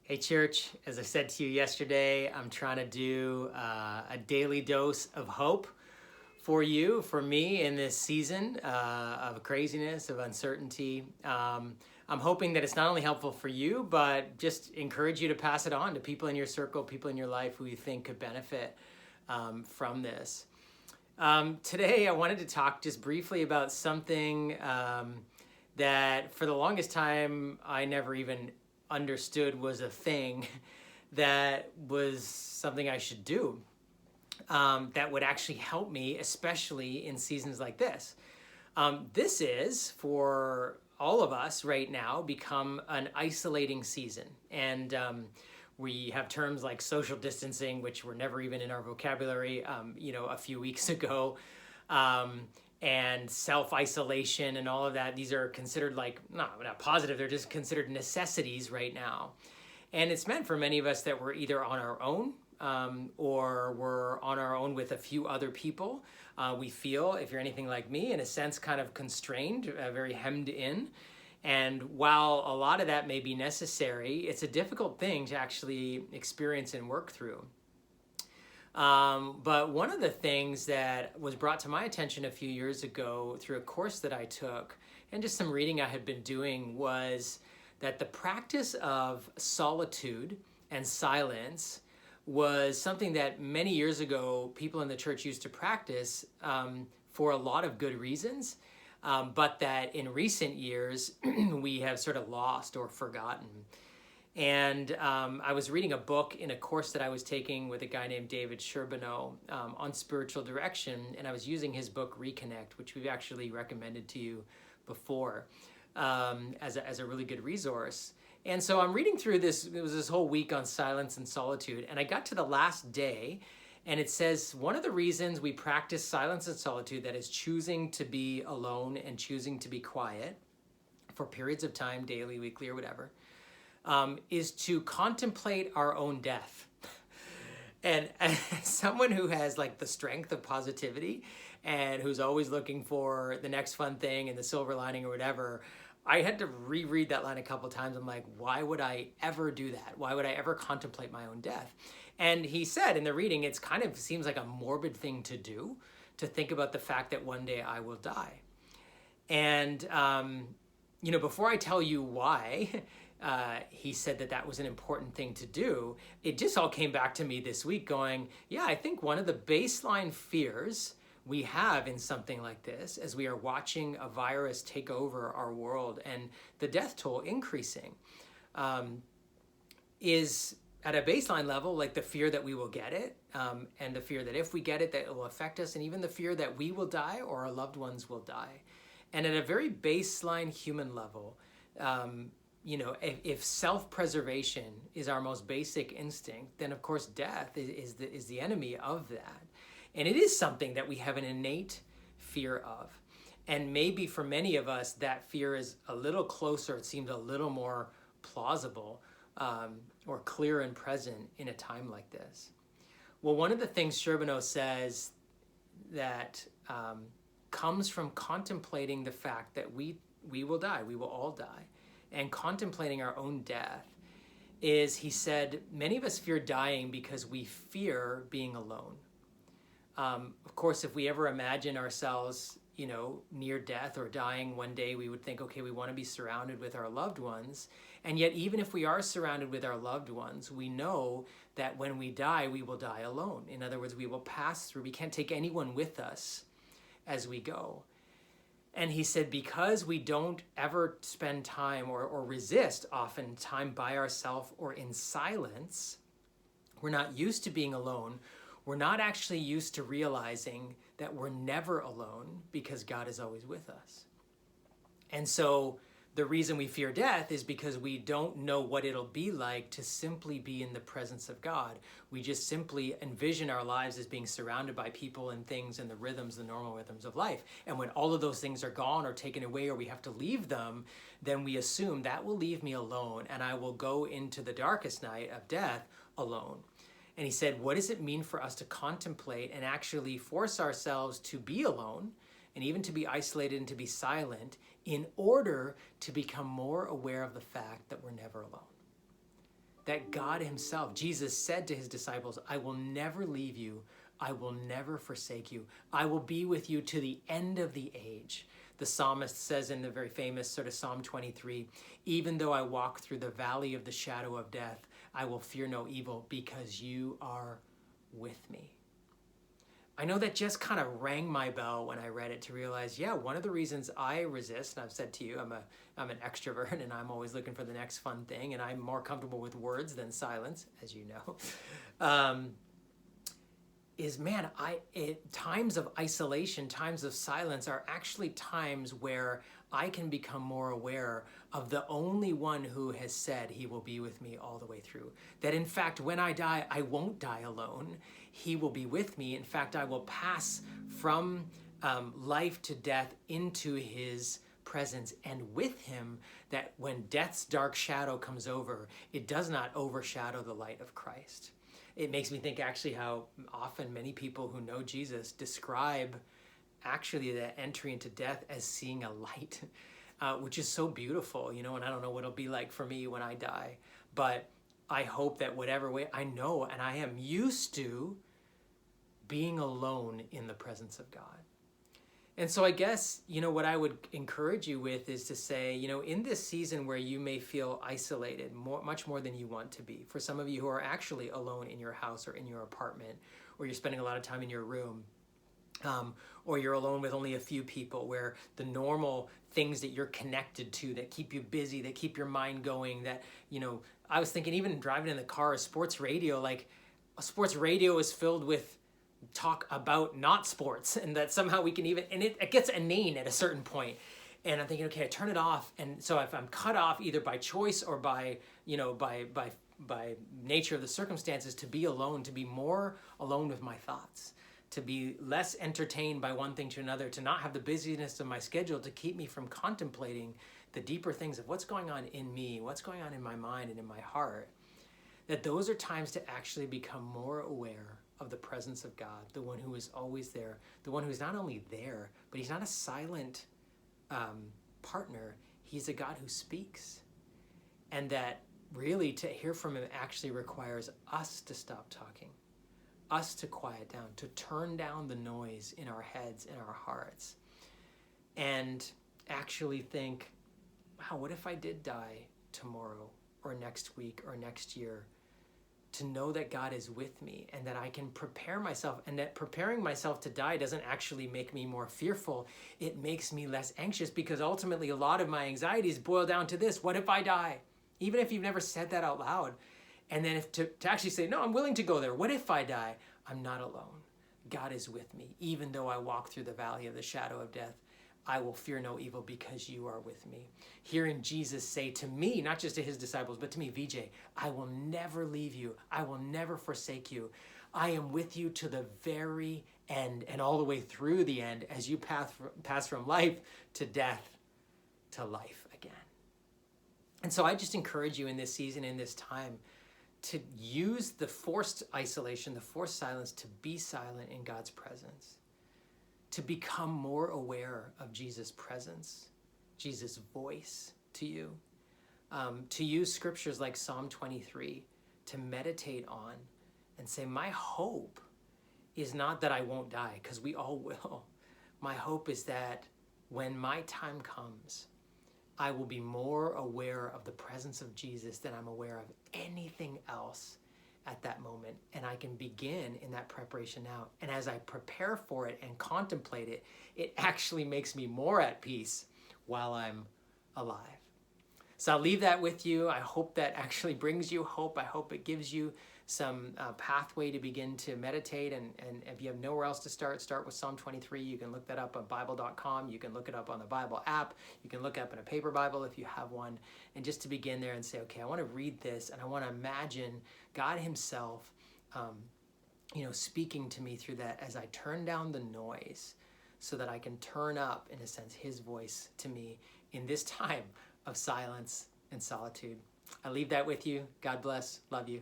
Hey, church, as I said to you yesterday, I'm trying to do a daily dose of hope for you, for me in this season of craziness, of uncertainty. I'm hoping that it's not only helpful for you, but just encourage you to pass it on to people in your circle, people in your life who you think could benefit from this. Today, I wanted to talk just briefly about something that for the longest time I never even understood was a thing that was something I should do that would actually help me, especially in seasons like this. This is, for all of us right now, become an isolating season. And we have terms like social distancing, which were never even in our vocabulary, a few weeks ago. And self-isolation and all of that. These are considered not positive, they're just considered necessities right now. And it's meant for many of us that we're either on our own or we're on our own with a few other people. We feel, if you're anything like me, in a sense kind of constrained, very hemmed in. And while a lot of that may be necessary, it's a difficult thing to actually experience and work through. But one of the things that was brought to my attention a few years ago through a course that I took and just some reading I had been doing was that the practice of solitude and silence was something that many years ago people in the church used to practice for a lot of good reasons, but that in recent years we have sort of lost or forgotten. And I was reading a book in a course that I was taking with a guy named David Sherbino on spiritual direction, and I was using his book Reconnect, which we've actually recommended to you before as a really good resource. And so I'm reading through this, it was this whole week on silence and solitude, and I got to the last day, and it says one of the reasons we practice silence and solitude, that is choosing to be alone and choosing to be quiet for periods of time, daily, weekly, or whatever, is to contemplate our own death. And as someone who has like the strength of positivity and who's always looking for the next fun thing and the silver lining or whatever, I had to reread that line a couple times. I'm like, why would I ever do that? Why would I ever contemplate my own death? And he said in the reading, it's kind of seems like a morbid thing to do, to think about the fact that one day I will die. And, before I tell you why, he said that was an important thing to do, it just all came back to me this week going, yeah, I think one of the baseline fears we have in something like this, as we are watching a virus take over our world and the death toll increasing, is at a baseline level, like the fear that we will get it, and the fear that if we get it, that it will affect us, and even the fear that we will die or our loved ones will die. And at a very baseline human level, if self-preservation is our most basic instinct, then of course death is the enemy of that. And it is something that we have an innate fear of. And maybe for many of us, that fear is a little closer, it seems a little more plausible or clear and present in a time like this. Well, one of the things Sherbino says that comes from contemplating the fact that we will die, we will all die, and contemplating our own death is, he said, many of us fear dying because we fear being alone. Of course, if we ever imagine ourselves, near death or dying one day, we would think, okay, we want to be surrounded with our loved ones. And yet, even if we are surrounded with our loved ones, we know that when we die, we will die alone. In other words, we will pass through. We can't take anyone with us as we go. And he said, because we don't ever spend time or resist often time by ourselves or in silence, we're not used to being alone. We're not actually used to realizing that we're never alone because God is always with us. And so the reason we fear death is because we don't know what it'll be like to simply be in the presence of God. We just simply envision our lives as being surrounded by people and things and the rhythms, the normal rhythms of life. And when all of those things are gone or taken away or we have to leave them, then we assume that will leave me alone and I will go into the darkest night of death alone. And he said, what does it mean for us to contemplate and actually force ourselves to be alone and even to be isolated and to be silent in order to become more aware of the fact that we're never alone? that God himself, Jesus said to his disciples, I will never leave you. I will never forsake you. I will be with you to the end of the age. The psalmist says in the very famous sort of Psalm 23, even though I walk through the valley of the shadow of death, I will fear no evil because you are with me. I know that just kind of rang my bell when I read it to realize, yeah, one of the reasons I resist, and I've said to you, I'm an extrovert and I'm always looking for the next fun thing, and I'm more comfortable with words than silence, as you know, is, man, times of isolation, times of silence are actually times where I can become more aware of the only one who has said he will be with me all the way through. That in fact, when I die, I won't die alone. He will be with me. In fact, I will pass from life to death into his presence, and with him, that when death's dark shadow comes over, it does not overshadow the light of Christ. It makes me think actually how often many people who know Jesus describe actually the entry into death as seeing a light, which is so beautiful, you know, and I don't know what it'll be like for me when I die, but I hope that whatever way, I know and I am used to being alone in the presence of God. And so I guess, you know, what I would encourage you with is to say, you know, in this season where you may feel isolated much more than you want to be, for some of you who are actually alone in your house or in your apartment, or you're spending a lot of time in your room, or you're alone with only a few people, where the normal things that you're connected to that keep you busy, that keep your mind going, that, you know, I was thinking even driving in the car, sports radio, like a sports radio is filled with talk about not sports, and that somehow we can even, and it gets inane at a certain point. And I'm thinking, okay, I turn it off. And so if I'm cut off either by choice or by, you know, by nature of the circumstances, to be alone, to be more alone with my thoughts, to be less entertained by one thing to another, to not have the busyness of my schedule to keep me from contemplating the deeper things of what's going on in me, what's going on in my mind and in my heart, that those are times to actually become more aware of the presence of God, the one who is always there, the one who's not only there, but he's not a silent partner. He's a God who speaks. And that really to hear from him actually requires us to stop talking, us to quiet down, to turn down the noise in our heads and our hearts, and actually think, wow, what if I did die tomorrow or next week or next year? To know that God is with me and that I can prepare myself, and that preparing myself to die doesn't actually make me more fearful. It makes me less anxious, because ultimately a lot of my anxieties boil down to this: what if I die? Even if you've never said that out loud. And then to actually say, no, I'm willing to go there. What if I die? I'm not alone. God is with me. Even though I walk through the valley of the shadow of death, I will fear no evil because you are with me. Hearing Jesus say to me, not just to his disciples, but to me, VJ, I will never leave you. I will never forsake you. I am with you to the very end, and all the way through the end, as you pass from life to death to life again. And so I just encourage you in this season, in this time, to use the forced isolation, the forced silence, to be silent in God's presence, to become more aware of Jesus' presence, Jesus' voice to you, to use scriptures like Psalm 23 to meditate on and say, my hope is not that I won't die, because we all will. My hope is that when my time comes, I will be more aware of the presence of Jesus than I'm aware of anything else at that moment. And I can begin in that preparation now. And as I prepare for it and contemplate it, it actually makes me more at peace while I'm alive. So I'll leave that with you. I hope that actually brings you hope. I hope it gives you some pathway to begin to meditate. And if you have nowhere else to start with Psalm 23. You can look that up on Bible.com. You can look it up on the Bible app. You can look up in a paper Bible if you have one. And just to begin there and say, okay, I want to read this, and I want to imagine God himself speaking to me through that as I turn down the noise, so that I can turn up, in a sense, his voice to me in this time of silence and solitude. I leave that with you. God bless. Love you.